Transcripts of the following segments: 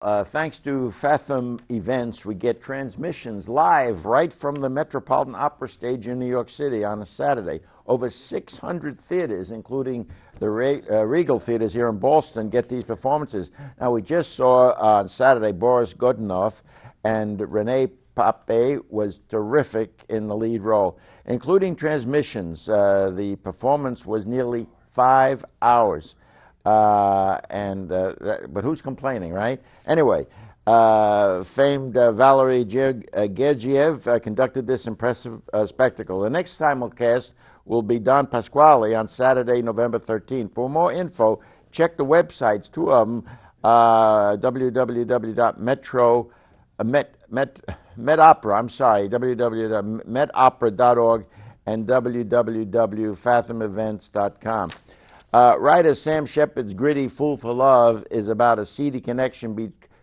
Thanks to Fathom Events, we get transmissions live right from the Metropolitan Opera Stage in New York City on a Saturday. Over 600 theaters, including the Regal theaters here in Boston, get these performances. Now, we just saw on Saturday Boris Godunov, and Renee Pape was terrific in the lead role. Including transmissions, the performance was nearly 5 hours. But who's complaining, right? Anyway, famed Valery Gergiev conducted this impressive spectacle. The next simulcast will be Don Pasquale on Saturday, November 13th. For more info, check the websites, two of them, www.medopera.org and www.fathomevents.com. Writer Sam Shepard's gritty Fool for Love is about a seedy connection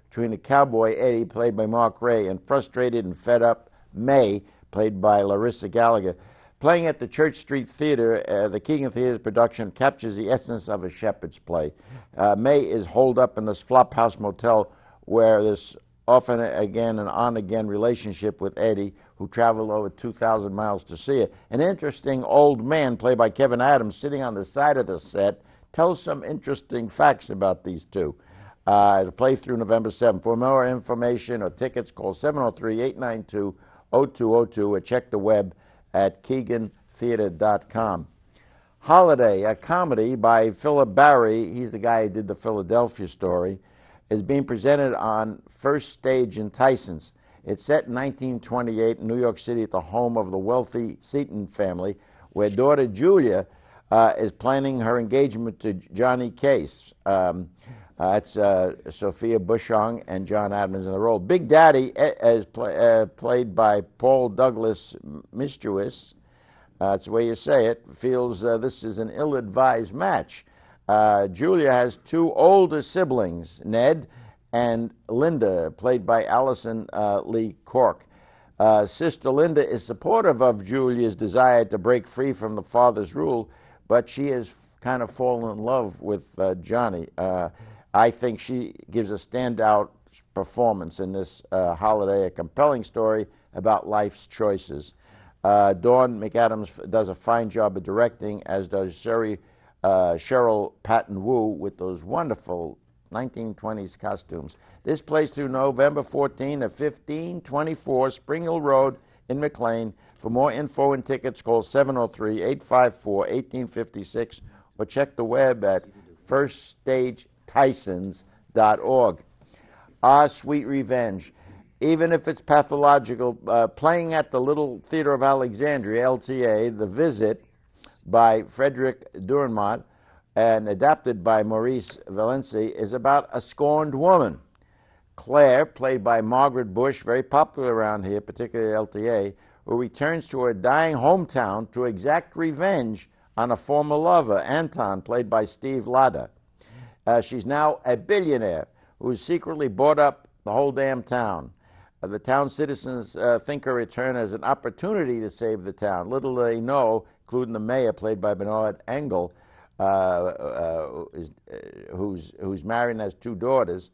between a cowboy, Eddie, played by Mark Ray, and frustrated and fed up May, played by Larissa Gallagher. Playing at the Church Street Theater, the Keegan Theater's production captures the essence of a Shepard's play. May is holed up in this Flophouse Motel where this often again and on again relationship with Eddie, who traveled over 2,000 miles to see her. An interesting old man, played by Kevin Adams, sitting on the side of the set, tells some interesting facts about these two. The play through November 7th. For more information or tickets, call 703-892-0202 or check the web at KeeganTheater.com. Holiday, a comedy by Philip Barry, he's the guy who did the Philadelphia Story, is being presented on First Stage in Tysons. It's set in 1928 in New York City at the home of the wealthy Seton family, where daughter Julia is planning her engagement to Johnny Case. That's Sophia Bushong and John Adams in the role. Big Daddy is played by Paul Douglas Mistuis. That's the way you say it. Feels this is an ill-advised match. Julia has two older siblings, Ned and Linda, played by Allison Lee Cork. Sister Linda is supportive of Julia's desire to break free from the father's rule, but she has kind of fallen in love with Johnny. I think she gives a standout performance in this holiday, a compelling story about life's choices. Dawn McAdams does a fine job of directing, as does Cheryl Patton-Wu with those wonderful 1920s costumes. This plays through November 14 at 1524 Spring Hill Road in McLean. For more info and tickets, call 703-854-1856 or check the web at firststagetysons.org. Our Sweet Revenge. Even if it's pathological, playing at the Little Theater of Alexandria, LTA, The Visit, by Frederick Dürrenmatt and adapted by Maurice Valenci, is about a scorned woman. Claire, played by Margaret Bush, very popular around here, particularly LTA, who returns to her dying hometown to exact revenge on a former lover, Anton, played by Steve Latta. She's now a billionaire who's secretly bought up the whole damn town. The town citizens think her return as an opportunity to save the town. Little they know, including the mayor, played by Bernard Engel, who's married and has two daughters.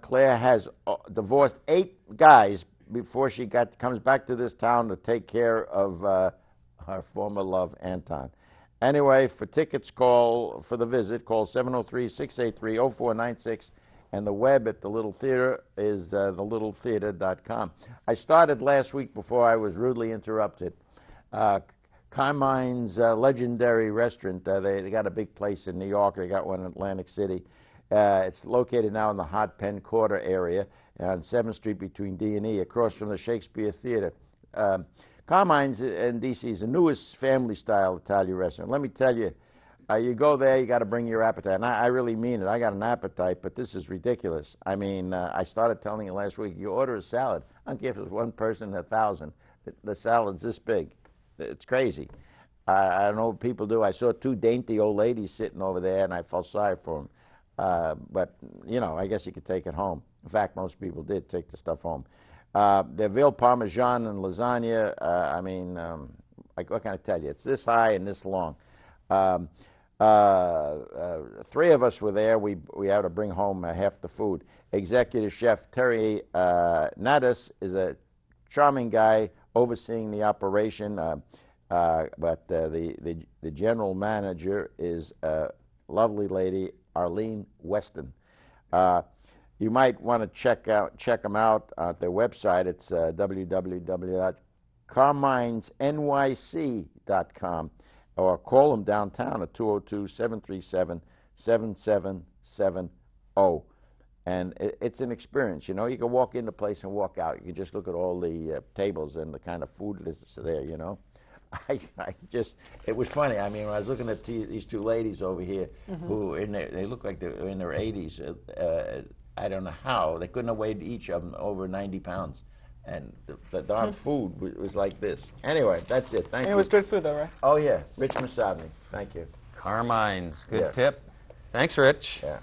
Claire has divorced 8 guys before she comes back to this town to take care of her former love, Anton. Anyway, for tickets, for The Visit, call 703-683-0496, and the web at the Little Theater is thelittletheater.com. I started last week before I was rudely interrupted. Carmine's legendary restaurant, they got a big place in New York. They got one in Atlantic City. It's located now in the Hot Pen Quarter area on 7th Street between D and E, across from the Shakespeare Theater. Carmine's in D.C. is the newest family-style Italian restaurant. Let me tell you, you go there, you got to bring your appetite. And I really mean it. I got an appetite, but this is ridiculous. I mean, I started telling you last week, you order a salad. I don't care if it's one person, 1,000. The salad's this big. It's crazy. I don't know what people do. I saw 2 dainty old ladies sitting over there, and I felt sorry for them. But, you know, I guess you could take it home. In fact, most people did take the stuff home. The veal parmesan and lasagna, like, what can I tell you? It's this high and this long. 3 of us were there. We had to bring home half the food. executive chef Terry Nadas is a charming guy overseeing the operation, but the general manager is a lovely lady, Arlene Weston. You might want to check them out at their website. It's www.carminesnyc.com, or call them downtown at 202-737-7770. And it's an experience. You know, you can walk in the place and walk out. You can just look at all the tables and the kind of food that's there, you know. It was funny. I mean, when I was looking at these two ladies over here, who they look like they're in their 80s. I don't know how. They couldn't have weighed each of them over 90 pounds. And the darn food was like this. Anyway, that's it. Thank you. It was good food, though, right? Oh, yeah. Rich Massabny. Thank you. Carmine's. Good Yeah. tip. Thanks, Rich. Yeah.